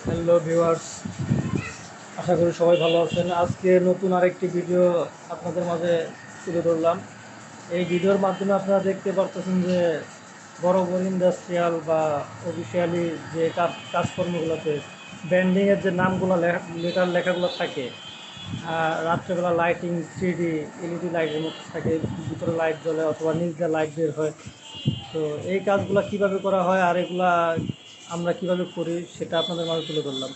Hello viewers, আশা করি সবাই ভালো আছেন। আজকে নতুন আরেকটি ভিডিও আপনাদের মাঝে তুলে ধরলাম। এই ভিডিওর মাধ্যমে আপনারা দেখতে পারতেছেন যে বড় বড় ইন্ডাস্ট্রিয়াল বা অফিসিয়ালি যে কাজকর্মগুলোতে ব্র্যান্ডিংয়ের যে নামগুলো লেটার লেখাগুলো থাকে, রাত্রেবেলা লাইটিং 3D এলইডি লাইটের মতো থাকে, ভিতরে লাইট জ্বলে অথবা নিচ দিয়ে লাইট বের হয়। তো এই কাজগুলো কিভাবে করা হয় আর এগুলা আমরা কিভাবে করি সেটা আপনাদের মাঝে তুলে ধরলাম।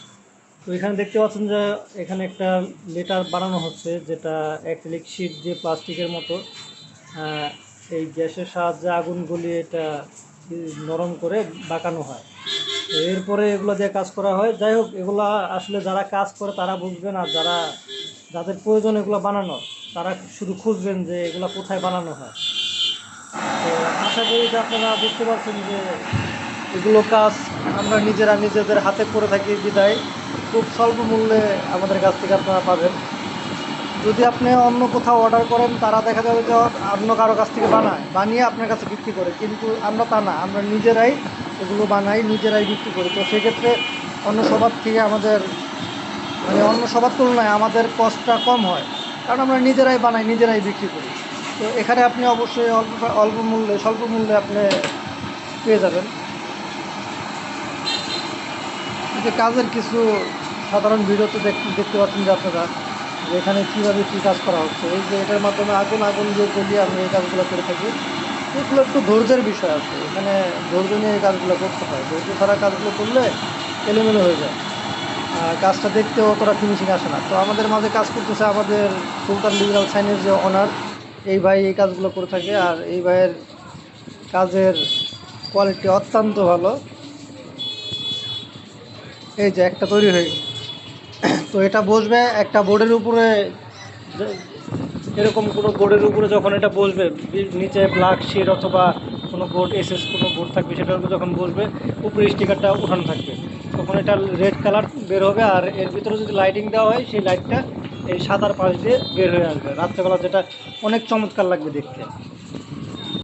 তো এখানে দেখতে পাচ্ছেন যে এখানে একটা লেটার বানানো হচ্ছে, যেটা অ্যাক্রিলিক শিট দিয়ে প্লাস্টিকের মতো এই গ্যাসের সাহায্যে আগুন গলিয়ে এটা নরম করে বাঁকানো হয়। তো এরপরে এগুলো দিয়ে কাজ করা হয়। যাই হোক, এগুলা আসলে যারা কাজ করে তারা বুঝবেন, আর যাদের প্রয়োজন এগুলো বানানো তারা শুধু খুঁজবেন যে এগুলো কোথায় বানানো হয়। তো আশা করি যে আপনারা বুঝতে পারছেন যে এগুলো কাজ আমরা নিজেদের হাতে করে থাকি বিদায় খুব স্বল্প মূল্যে আমাদের কাছ থেকে আপনারা পাবেন। যদি আপনি অন্য কোথাও অর্ডার করেন, তারা দেখা যাবে যে অন্য কারো কাছ থেকে বানিয়ে আপনার কাছে বিক্রি করে, কিন্তু আমরা তা না, আমরা নিজেরাই এগুলো বানাই, নিজেরাই বিক্রি করি। তো সেক্ষেত্রে অন্য সবার থেকে আমাদের অন্য সবার তুলনায় আমাদের কস্টটা কম হয়, কারণ আমরা নিজেরাই বানাই, নিজেরাই বিক্রি করি। তো এখানে আপনি অবশ্যই অল্প মূল্যে, স্বল্প মূল্যে আপনি পেয়ে যাবেন। যে কাজের কিছু সাধারণ ভিডিওতে দেখতে পাচ্ছেন যে আপনারা যে এখানে কীভাবে কী কাজ করা হচ্ছে। এই যে এটার মাধ্যমে আগুন দিয়ে জ্বলিয়ে আমি এই কাজগুলো করে থাকি। এগুলো একটু ধৈর্যের বিষয় আছে, এখানে ধৈর্য নিয়ে এই কাজগুলো করতে হয়। ধৈর্য ছাড়া কাজগুলো করলে এলোমেলো হয়ে যায়, আর কাজটা দেখতেও অতটা ফিনিশিং আসে না। তো আমাদের মাঝে কাজ করতেছে আমাদের সুলতান ডিজিটাল সাইনের যে অনার, এই ভাই এই কাজগুলো করে থাকে, আর এই ভাইয়ের কাজের কোয়ালিটি অত্যন্ত ভালো। এই যে একটা তৈরি হয়ে গেছে। তো এটা বসবে একটা বোর্ডের উপরে, এরকম কোনো বোর্ডের উপরে যখন এটা বসবে, নিচে ব্ল্যাক শিট অথবা কোনো বোর্ড কোনো বোর্ড থাকবে, সেটার উপর যখন বসবে উপরে স্টিকারটা উঠানো থাকবে, তখন এটা রেড কালার বের হবে। আর এর ভিতরে যদি লাইটিং দেওয়া হয়, সেই লাইটটা এই সাদার পাশ দিয়ে বের হয়ে আসবে রাত্রেবেলা, যেটা অনেক চমৎকার লাগবে দেখতে।